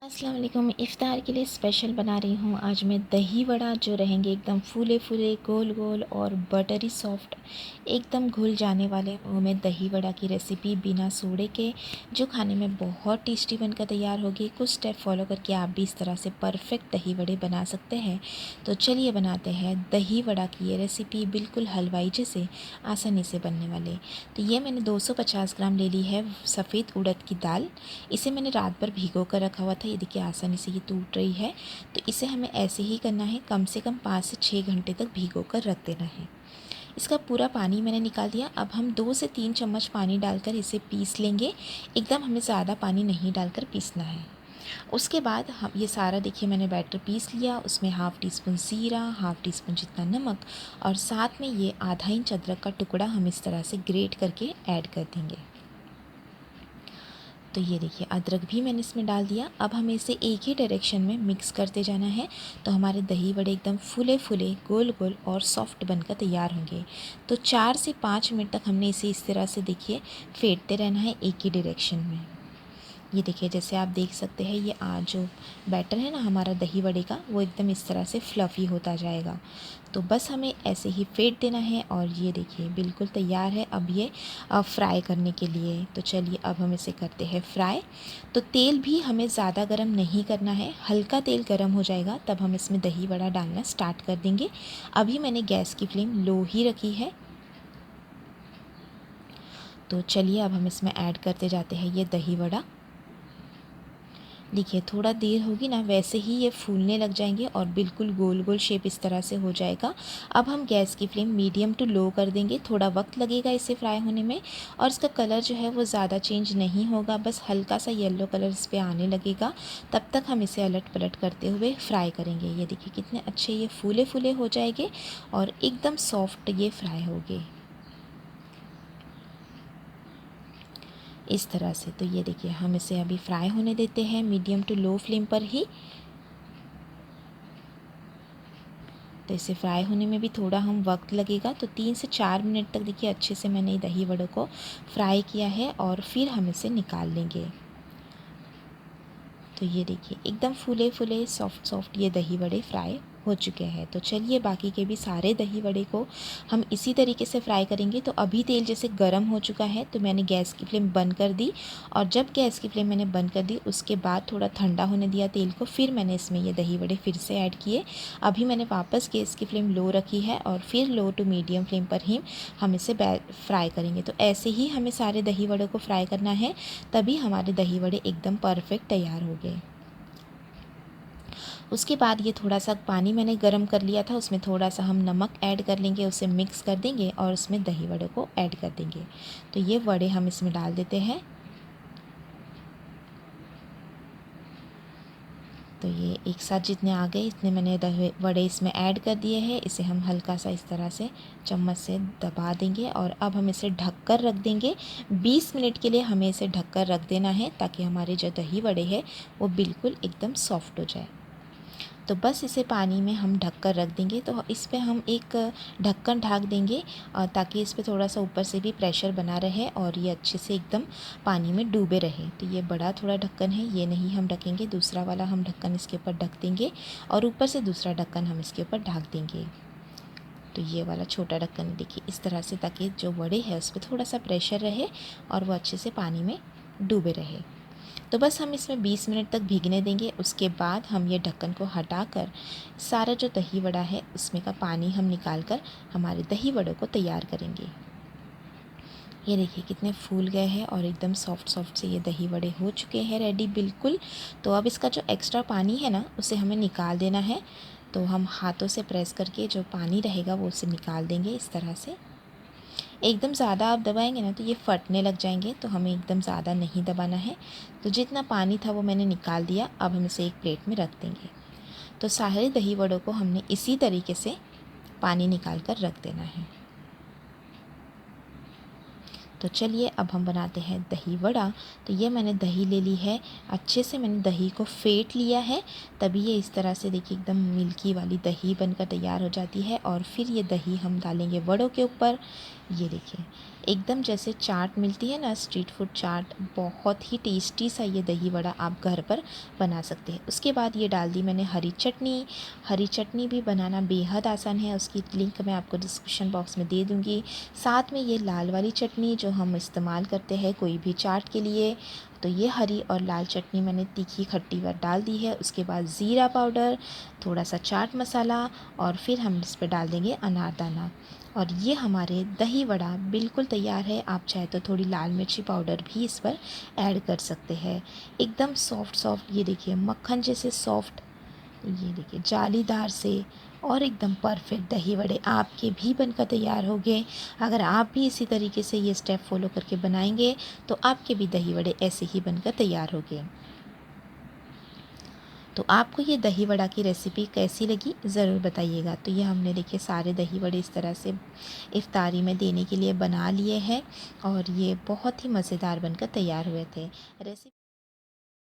अस्सलाम वालेकुम। इफ़्तार के लिए स्पेशल बना रही हूँ आज मैं दही वड़ा, जो रहेंगे एकदम फूले फूले गोल गोल और बटरी सॉफ्ट, एकदम घुल जाने वाले। वो मैं दही वड़ा की रेसिपी बिना सोडे के, जो खाने में बहुत टेस्टी बनकर तैयार होगी। कुछ स्टेप फॉलो करके आप भी इस तरह से परफेक्ट दही वड़े बना सकते हैं। तो चलिए बनाते हैं दही वड़ा की ये रेसिपी, बिल्कुल हलवाई जैसे आसानी से बनने वाले। तो ये मैंने 250 ग्राम ले ली है सफ़ेद उड़द की दाल। इसे मैंने रात भर भिगो कर रखा हुआ था। ये देखिए आसानी से ये टूट रही है। तो इसे हमें ऐसे ही करना है, कम से कम 5 से 6 घंटे तक भिगो कर रख देना है। इसका पूरा पानी मैंने निकाल दिया। अब हम 2 से 3 चम्मच पानी डालकर इसे पीस लेंगे। एकदम हमें ज़्यादा पानी नहीं डालकर पीसना है। उसके बाद हम ये सारा देखिए मैंने बैटर पीस लिया। उसमें हाफ़ टी स्पून ज़ीरा, हाफ़ टी स्पून जितना नमक और साथ में ये आधा इंच अदरक का टुकड़ा हम इस तरह से ग्रेट करके ऐड कर देंगे। तो ये देखिए अदरक भी मैंने इसमें डाल दिया। अब हमें इसे एक ही डायरेक्शन में मिक्स करते जाना है। तो हमारे दही वड़े एकदम फूले फूले गोल गोल और सॉफ्ट बनकर तैयार होंगे। तो 4 से 5 मिनट तक हमने इसे इस तरह से देखिए फेंटते रहना है एक ही डायरेक्शन में। ये देखिए जैसे आप देख सकते हैं ये जो बैटर है ना हमारा दही वड़े का, वो एकदम इस तरह से फ्लफ़ी होता जाएगा। तो बस हमें ऐसे ही फेंट देना है और ये देखिए बिल्कुल तैयार है अब ये फ्राई करने के लिए। तो चलिए अब हम इसे करते हैं फ्राई। तो तेल भी हमें ज़्यादा गर्म नहीं करना है, हल्का तेल गर्म हो जाएगा तब हम इसमें दही वड़ा डालना स्टार्ट कर देंगे। अभी मैंने गैस की फ्लेम लो ही रखी है। तो चलिए अब हम इसमें ऐड करते जाते हैं ये दही वड़ा। देखिए थोड़ा देर होगी ना, वैसे ही ये फूलने लग जाएंगे और बिल्कुल गोल गोल शेप इस तरह से हो जाएगा। अब हम गैस की फ्लेम मीडियम टू लो कर देंगे। थोड़ा वक्त लगेगा इसे फ्राई होने में और इसका कलर जो है वो ज़्यादा चेंज नहीं होगा, बस हल्का सा येलो कलर इस पर आने लगेगा। तब तक हम इसे अलट पलट करते हुए फ्राई करेंगे। ये देखिए कितने अच्छे ये फूले फूले हो जाएंगे और एकदम सॉफ्ट ये फ्राई होंगे इस तरह से। तो ये देखिए हम इसे अभी फ्राई होने देते हैं मीडियम टू लो फ्लेम पर ही। तो इसे फ्राई होने में भी थोड़ा हम वक्त लगेगा। तो 3 से 4 मिनट तक देखिए अच्छे से मैंने दही वड़ों को फ्राई किया है और फिर हम इसे निकाल लेंगे। तो ये देखिए एकदम फूले फूले सॉफ्ट सॉफ्ट ये दही वड़े फ्राई हो चुके हैं। तो चलिए बाकी के भी सारे दही वड़े को हम इसी तरीके से फ्राई करेंगे। तो अभी तेल जैसे गर्म हो चुका है तो मैंने गैस की फ्लेम बंद कर दी और जब गैस की फ्लेम मैंने बंद कर दी उसके बाद थोड़ा ठंडा होने दिया तेल को, फिर मैंने इसमें ये दही वड़े फिर से ऐड किए। अभी मैंने वापस गैस की फ्लेम लो रखी है और फिर लो टू मीडियम फ्लेम पर ही हम इसे फ्राई करेंगे। तो ऐसे ही हमें सारे दही वड़ों को फ्राई करना है, तभी हमारे दही वड़े एकदम परफेक्ट तैयार हो गए। उसके बाद ये थोड़ा सा पानी मैंने गरम कर लिया था, उसमें थोड़ा सा हम नमक ऐड कर लेंगे, उसे मिक्स कर देंगे और उसमें दही वड़े को ऐड कर देंगे। तो ये वड़े हम इसमें डाल देते हैं। तो ये एक साथ जितने आ गए इतने मैंने दही वड़े इसमें ऐड कर दिए हैं। इसे हम हल्का सा इस तरह से चम्मच से दबा देंगे और अब हम इसे ढक कर रख देंगे। 20 मिनट के लिए हमें इसे ढक कर रख देना है ताकि हमारे जो दही वड़े हैं वो बिल्कुल एकदम सॉफ्ट हो जाए। तो बस इसे पानी में हम ढक कर रख देंगे। तो इस पे हम एक ढक्कन ढक देंगे ताकि इस पे थोड़ा सा ऊपर से भी प्रेशर बना रहे और ये अच्छे से एकदम पानी में डूबे रहे। तो ये बड़ा थोड़ा ढक्कन है, ये नहीं हम ढकेंगे, दूसरा वाला हम ढक्कन इसके ऊपर ढक देंगे और ऊपर से दूसरा ढक्कन हम इसके ऊपर ढक देंगे। तो ये वाला छोटा ढक्कन देखिए इस तरह से, ताकि जो वड़े हैं उस पर थोड़ा सा प्रेशर रहे और वो अच्छे से पानी में डूबे रहे। तो बस हम इसमें 20 मिनट तक भीगने देंगे। उसके बाद हम ये ढक्कन को हटाकर सारा जो दही वड़ा है उसमें का पानी हम निकाल कर हमारे दही वड़ों को तैयार करेंगे। ये देखिए कितने फूल गए हैं और एकदम सॉफ्ट सॉफ्ट से ये दही वड़े हो चुके हैं रेडी बिल्कुल। तो अब इसका जो एक्स्ट्रा पानी है ना उसे हमें निकाल देना है। तो हम हाथों से प्रेस करके जो पानी रहेगा वो उसे निकाल देंगे इस तरह से। एकदम ज़्यादा आप दबाएंगे ना तो ये फटने लग जाएंगे, तो हमें एकदम ज़्यादा नहीं दबाना है। तो जितना पानी था वो मैंने निकाल दिया। अब हम इसे एक प्लेट में रख देंगे। तो सारे दही वड़ों को हमने इसी तरीके से पानी निकाल कर रख देना है। तो चलिए अब हम बनाते हैं दही वड़ा। तो ये मैंने दही ले ली है, अच्छे से मैंने दही को फेंट लिया है, तभी ये इस तरह से देखिए एकदम मिल्की वाली दही बनकर तैयार हो जाती है। और फिर ये दही हम डालेंगे वड़ों के ऊपर। ये देखिए, एकदम जैसे चाट मिलती है ना, स्ट्रीट फूड चाट, बहुत ही टेस्टी सा ये दही वड़ा आप घर पर बना सकते हैं। उसके बाद ये डाल दी मैंने हरी चटनी। हरी चटनी भी बनाना बेहद आसान है, उसकी लिंक मैं आपको डिस्क्रिप्शन बॉक्स में दे दूँगी। साथ में ये लाल वाली चटनी जो हम इस्तेमाल करते हैं कोई भी चाट के लिए, तो ये हरी और लाल चटनी मैंने तीखी खट्टी वाली डाल दी है। उसके बाद ज़ीरा पाउडर, थोड़ा सा चाट मसाला, और फिर हम इस पर डाल देंगे अनारदाना। और ये हमारे दही वड़ा बिल्कुल तैयार है। आप चाहे तो थोड़ी लाल मिर्ची पाउडर भी इस पर ऐड कर सकते हैं। एकदम सॉफ्ट सॉफ्ट, ये देखिए मक्खन जैसे सॉफ्ट, ये देखिए जालीदार से, और एकदम परफेक्ट दही वड़े आपके भी बनकर तैयार हो गए। अगर आप भी इसी तरीके से ये स्टेप फॉलो करके बनाएंगे तो आपके भी दही वड़े ऐसे ही बनकर तैयार हो गए। तो आपको ये दही वड़ा की रेसिपी कैसी लगी ज़रूर बताइएगा। तो ये हमने देखिए सारे दही वड़े इस तरह से इफ्तारी में देने के लिए बना लिए हैं, और ये बहुत ही मज़ेदार बनकर तैयार हुए थे। रेसिपी